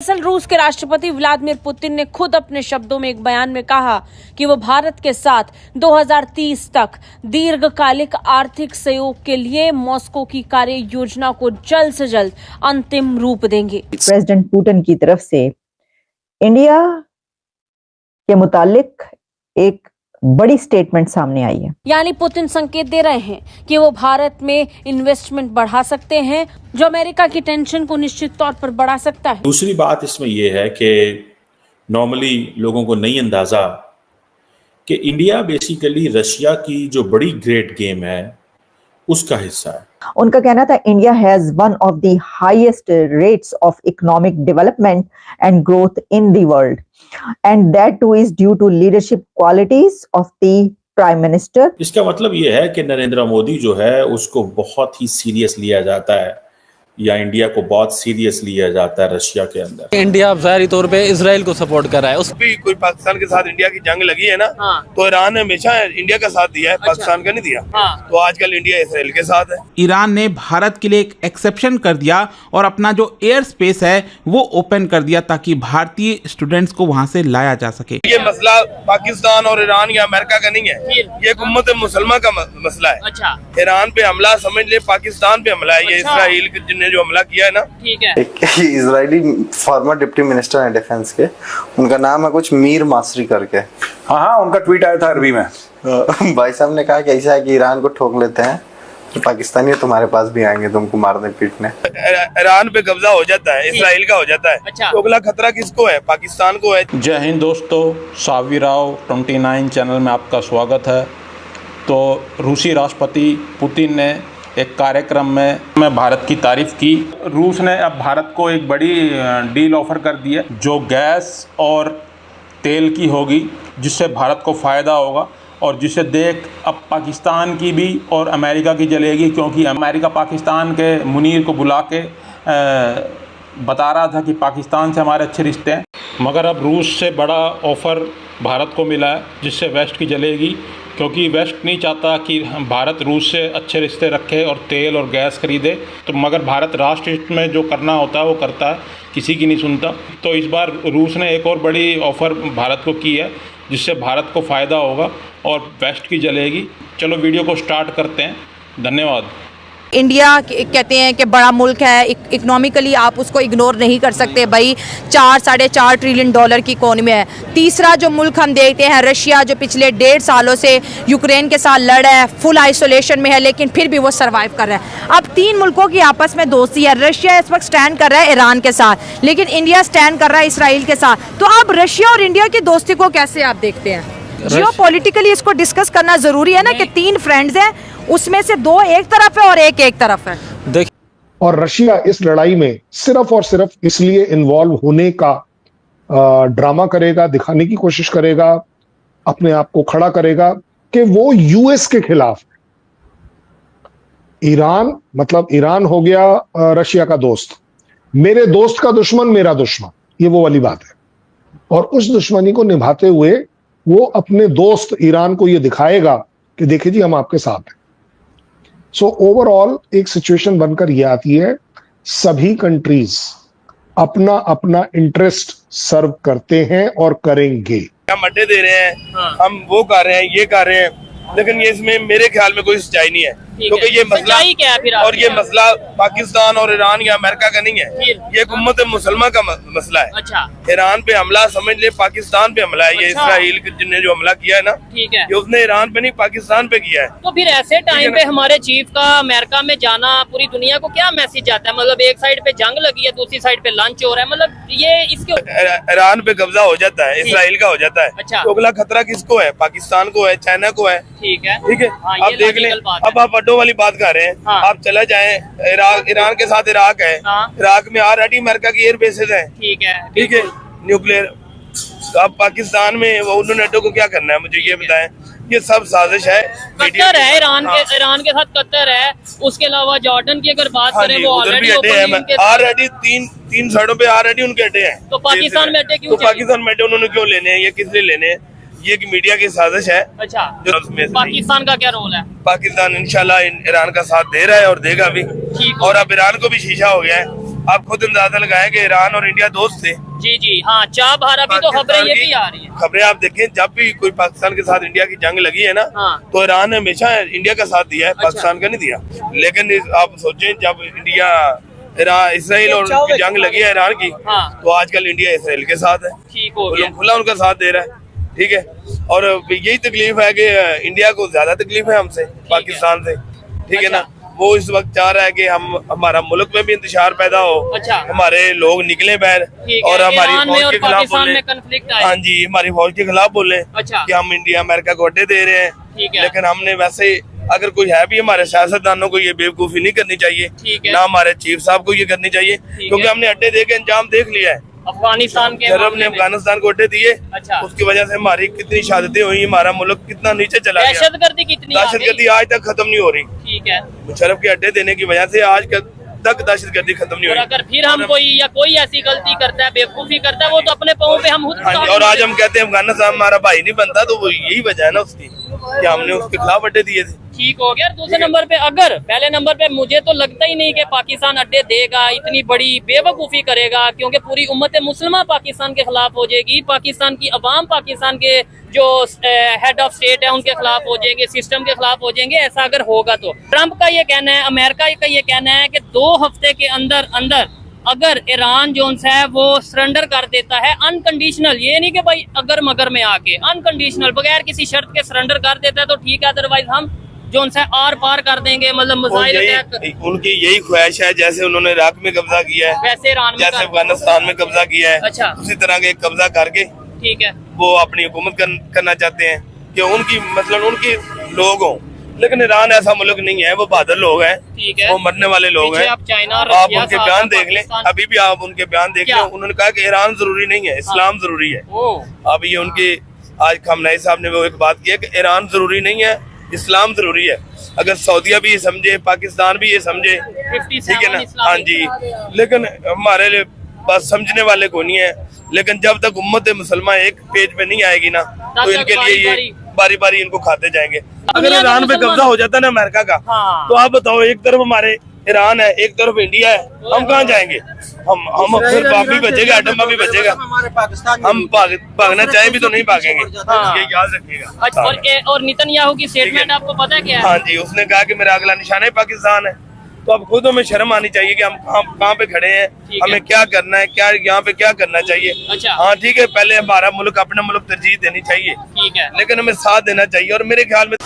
दरअसल रूस के राष्ट्रपति व्लादिमीर पुतिन ने खुद अपने शब्दों में एक बयान में कहा कि वो भारत के साथ 2030 तक दीर्घकालिक आर्थिक सहयोग के लिए मॉस्को की कार्य योजना को जल्द से जल्द अंतिम रूप देंगे। प्रेसिडेंट पुतिन की तरफ से इंडिया के मुतालिक एक बड़ी स्टेटमेंट सामने आई है। यानी पुतिन संकेत दे रहे हैं कि वो भारत में इन्वेस्टमेंट बढ़ा सकते हैं, जो अमेरिका की टेंशन को निश्चित तौर पर बढ़ा सकता है। दूसरी बात इसमें यह है कि नॉर्मली लोगों को नहीं अंदाजा कि इंडिया बेसिकली रशिया की जो बड़ी ग्रेट गेम है उसका हिस्सा है। उनका कहना था India has one of the highest rates of economic development and growth in the world and that too is due to leadership qualities of the prime minister. इसका मतलब यह है कि नरेंद्र मोदी जो है उसको बहुत ही सीरियस लिया जाता है या इंडिया को बहुत सीरियस लिया जाता है रशिया के अंदर। इंडिया ज़ाहिरी तौर पे इजराइल को सपोर्ट कर रहा है। उस भी कोई पाकिस्तान के साथ इंडिया की जंग लगी है ना, तो ईरान ने हमेशा इंडिया का साथ दिया है, पाकिस्तान का नहीं दिया। तो आजकल इंडिया इसराइल के साथ है। ईरान ने भारत के लिए एक एक्सेप्शन कर दिया और अपना जो एयर स्पेस है वो ओपन कर दिया ताकि भारतीय स्टूडेंट्स को वहां से लाया जा सके। ये मसला पाकिस्तान और ईरान या अमेरिका का नहीं है, ये एक उम्मत मुसलमान का मसला है। अच्छा। ईरान पे हमला समझ ले, पाकिस्तान पे हमला है। ये इसराइल ने जो हमला किया है ना, ठीक है। एक इजरायली फॉर्मर डिप्टी मिनिस्टर है डिफेंस के, उनका नाम है कुछ मीर मासरी करके। हाँ, उनका ट्वीट आया था अरबी में। भाई साहब ने कहा कि ऐसा है कि ईरान को ठोक लेते हैं तो पाकिस्तानी तुम्हारे पास भी आएंगे तुमको मारने पीटने। ईरान पे कब्जा हो जाता है, इसराइल का हो जाता है। अच्छा। तो अगला खतरा किसको है? पाकिस्तान को है। जय हिंद दोस्तों, सावी राव 29 चैनल में आपका स्वागत है। तो रूसी राष्ट्रपति पुतिन ने एक कार्यक्रम में भारत की तारीफ की। रूस ने अब भारत को एक बड़ी डील ऑफर कर दी है जो गैस और तेल की होगी, जिससे भारत को फ़ायदा होगा और जिसे देख अब पाकिस्तान की भी और अमेरिका की जलेगी, क्योंकि अमेरिका पाकिस्तान के मुनीर को बुला के बता रहा था कि पाकिस्तान से हमारे अच्छे रिश्ते हैं। मगर अब रूस से बड़ा ऑफ़र भारत को मिला है जिससे वेस्ट की जलेगी, क्योंकि वेस्ट नहीं चाहता कि भारत रूस से अच्छे रिश्ते रखे और तेल और गैस खरीदे। तो मगर भारत राष्ट्र हित में जो करना होता है वो करता है, किसी की नहीं सुनता। तो इस बार रूस ने एक और बड़ी ऑफ़र भारत को की है जिससे भारत को फ़ायदा होगा और वेस्ट की जलेगी। चलो वीडियो को स्टार्ट करते हैं। धन्यवाद। इंडिया कहते हैं कि बड़ा मुल्क है, इकोनॉमिकली आप उसको इग्नोर नहीं कर सकते भाई। 4-4.5 ट्रिलियन डॉलर की इकोनॉमी है। तीसरा जो मुल्क हम देखते हैं रशिया, जो पिछले 1.5 सालों से यूक्रेन के साथ लड़ रहा है, फुल आइसोलेशन में है, लेकिन फिर भी वो सर्वाइव कर रहा है। अब 3 मुल्कों की आपस में दोस्ती है। रशिया इस वक्त स्टैंड कर रहा है ईरान के साथ, लेकिन इंडिया स्टैंड कर रहा है इसराइल के साथ। तो अब रशिया और इंडिया की दोस्ती को कैसे आप देखते हैं? जियो पॉलिटिकली इसको डिस्कस करना जरूरी है ना कि 3 फ्रेंड्स हैं, उसमें से 2 एक तरफ है और एक तरफ है। और रशिया इस लड़ाई में सिर्फ और सिर्फ इसलिए इन्वॉल्व होने का ड्रामा करेगा, दिखाने की कोशिश करेगा, अपने आप को खड़ा करेगा कि वो यूएस के खिलाफ। ईरान मतलब ईरान हो गया रशिया का दोस्त, मेरे दोस्त का दुश्मन मेरा दुश्मन, ये वो वाली बात है। और उस दुश्मनी को निभाते हुए वो अपने दोस्त ईरान को ये दिखाएगा कि देखिए जी हम आपके साथ हैं। सो ओवरऑल एक सिचुएशन बनकर ये आती है, सभी कंट्रीज अपना अपना इंटरेस्ट सर्व करते हैं और करेंगे। हम अड्डे दे रहे हैं, हम वो कर रहे हैं, ये कर रहे हैं, लेकिन ये इसमें मेरे ख्याल में कोई सच्चाई नहीं है, क्योंकि ये मसला क्या है फिर? और ये मसला पाकिस्तान और ईरान या अमेरिका का नहीं है, ये एक उम्मत मुसलमान का मसला है। अच्छा। ईरान पे हमला समझ ले, पाकिस्तान पे हमला है। ये इसराइल ने जो हमला किया है ना, ठीक है, ये उसने ईरान पे नहीं पाकिस्तान पे किया है। तो फिर ऐसे टाइम पे हमारे चीफ का अमेरिका में जाना पूरी दुनिया को क्या मैसेज जाता है? मतलब एक साइड पे जंग लगी है, दूसरी साइड पे लंच हो रहा है, मतलब ये इसके ईरान पे कब्जा हो जाता है, इसराइल का हो जाता है। अच्छा। तो अगला खतरा किसको है? पाकिस्तान को है, चाइना को है। ठीक है, ठीक है। हाँ, अब देख लें, अब आप अड्डों वाली बात कर रहे हैं। हाँ। आप चला जाएं ईरान के साथ इराक है। हाँ। इराक में ऑलरेडी अमेरिका की एयर बेसेस हैं। ठीक है, ठीक है, न्यूक्लियर। तो अब पाकिस्तान में वो उन्होंने अड्डों को क्या करना है, मुझे ये बताएं। ये सब साजिश है। कतर है ईरान हाँ। के, ईरान के साथ कतर है। उसके अलावा जॉर्डन की अगर बात करें, वो उधर भी अड्डे हैं ऑलरेडी, तीन साइडों पे ऑलरेडी उनके अड्डे हैं। तो पाकिस्तान में अड्डे क्यों? तो पाकिस्तान में अड्डे उन्होंने क्यों लेने हैं? ये किस लिए लेने हैं? ये कि मीडिया की साजिश है। अच्छा, जो उसमें पाकिस्तान का क्या रोल है? पाकिस्तान इंशाल्लाह ईरान का साथ दे रहा है और देगा भी। और अब ईरान को भी शीशा हो गया है। आप खुद अंदाजा लगाएं कि ईरान और इंडिया दोस्त थे। जी जी हाँ, चाबहार अभी तो खबरें ये भी आ रही है। खबरें आप देखें, जब भी कोई पाकिस्तान के साथ इंडिया की जंग लगी है ना, तो ईरान ने हमेशा इंडिया का साथ दिया है, पाकिस्तान का नहीं दिया। लेकिन आप सोचें, जब इंडिया इसराइल और उनकी जंग लगी है ईरान की, तो आजकल इंडिया इसराइल के साथ है, ठीक हो गया, खुला उनका साथ दे रहा है। ठीक है, और यही तकलीफ है कि इंडिया को ज्यादा तकलीफ है हमसे, पाकिस्तान से। ठीक है ना, वो इस वक्त चाह रहा है कि हमारा मुल्क में भी इंतशार पैदा हो, हमारे लोग निकले बाहर और हमारी फौज के खिलाफ बोले। हाँ जी, हमारी फौज के खिलाफ बोले कि हम इंडिया अमेरिका को अड्डे दे रहे हैं। लेकिन हमने वैसे, अगर कोई है भी हमारे सियासतदानों को ये बेवकूफी नहीं करनी चाहिए, ना हमारे चीफ साहब को ये करनी चाहिए, क्योंकि हमने अड्डे दे के अंजाम देख लिया है। अफगानिस्तान के जब हमने अफगानिस्तान को अड्डे दिए, उसकी वजह से हमारी कितनी शहादतें हुई, हमारा मुल्क कितना नीचे चला गया। दहशतगर्दी कितनी, दहशतगर्दी आज तक खत्म नहीं हो रही। ठीक है, मुशर्रफ के अड्डे देने की वजह से आज तक दहशतगर्दी खत्म नहीं हो रही। अगर फिर हम कोई ऐसी गलती करता है, बेवकूफी करता है, वो तो अपने पाँव पे हम और आज हम कहते हैं अफगानिस्तान हमारा भाई नहीं बनता, तो वो यही वजह है ना उसकी, कि हमने उसके खिलाफ अड्डे दिए थे। ठीक हो गया। दूसरे नंबर पे, अगर पहले नंबर पे मुझे तो लगता ही नहीं कि पाकिस्तान अड्डे देगा, इतनी बड़ी बेवकूफ़ी करेगा, क्योंकि पूरी उम्मत मुस्लिमा पाकिस्तान के खिलाफ हो जाएगी, पाकिस्तान की अवाम पाकिस्तान के जो हेड ऑफ स्टेट है उनके खिलाफ हो जाएंगे, सिस्टम के खिलाफ हो जाएंगे। ऐसा अगर होगा तो ट्रंप का ये कहना है, अमेरिका का ये कहना है कि 2 हफ्ते के अंदर अंदर अगर ईरान जोन्स है वो सरेंडर कर देता है अनकंडीशनल, ये नहीं कि भाई अगर मगर में आके, अनकंडीशनल बगैर किसी शर्त के सरेंडर कर देता है तो ठीक है, अदरवाइज हम जोन से आर पार कर देंगे, मतलब मिसाइल अटैक। उनकी यही ख्वाहिश है, जैसे उन्होंने इराक में कब्जा किया है, वैसे ईरान में, जैसे अफगानिस्तान में कब्जा किया है, अच्छा, उसी तरह के कब्जा करके, ठीक है, वो अपनी हुकूमत करना चाहते हैं कि उनकी, मतलब उनकी लोग हों। लेकिन ईरान ऐसा मुल्क नहीं है, वो बहादुर लोग हैं, ठीक है, वो मरने वाले लोग हैं। आप चाइना, आप उनके बयान देख लें, अभी भी आप उनके बयान देख लें, उन्होंने कहा कि ईरान जरूरी नहीं है, इस्लाम जरूरी है। अब ये उनके, आज खamenei साहब ने वो एक बात की है कि ईरान जरूरी नहीं है, इस्लाम जरूरी है। अगर सऊदीया भी ये समझे, पाकिस्तान भी ये समझे, ठीक है ना, हाँ जी, लेकिन हमारे लिए बस समझने वाले को नहीं है। लेकिन जब तक उम्मत मुसलमान एक पेज पे नहीं आएगी ना, तो इनके लिए ये बारी बारी इनको खाते जाएंगे। अगर ईरान पे कब्जा हो जाता है ना अमेरिका का, तो आप बताओ, एक तरफ हमारे ईरान है, एक तरफ इंडिया है, हम कहाँ जाएंगे? हम फिर बाप भी बचेगा, एटम भी बचेगा, हम भागना चाहे भी तो नहीं भागेंगे, ये याद रखिएगा। और नेतन्याहू की स्टेटमेंट आपको पता है क्या है? हाँ जी, उसने कहा कि मेरा अगला निशाना ही पाकिस्तान है। तो अब खुद हमें शर्म आनी चाहिए कि हम कहाँ पे खड़े हैं, हमें क्या करना है, क्या यहाँ पे क्या करना चाहिए। अच्छा, हाँ ठीक है, पहले हमारा मुल्क, अपना मुल्क तरजीह देनी चाहिए, ठीक है, लेकिन हमें साथ देना चाहिए। और मेरे ख्याल में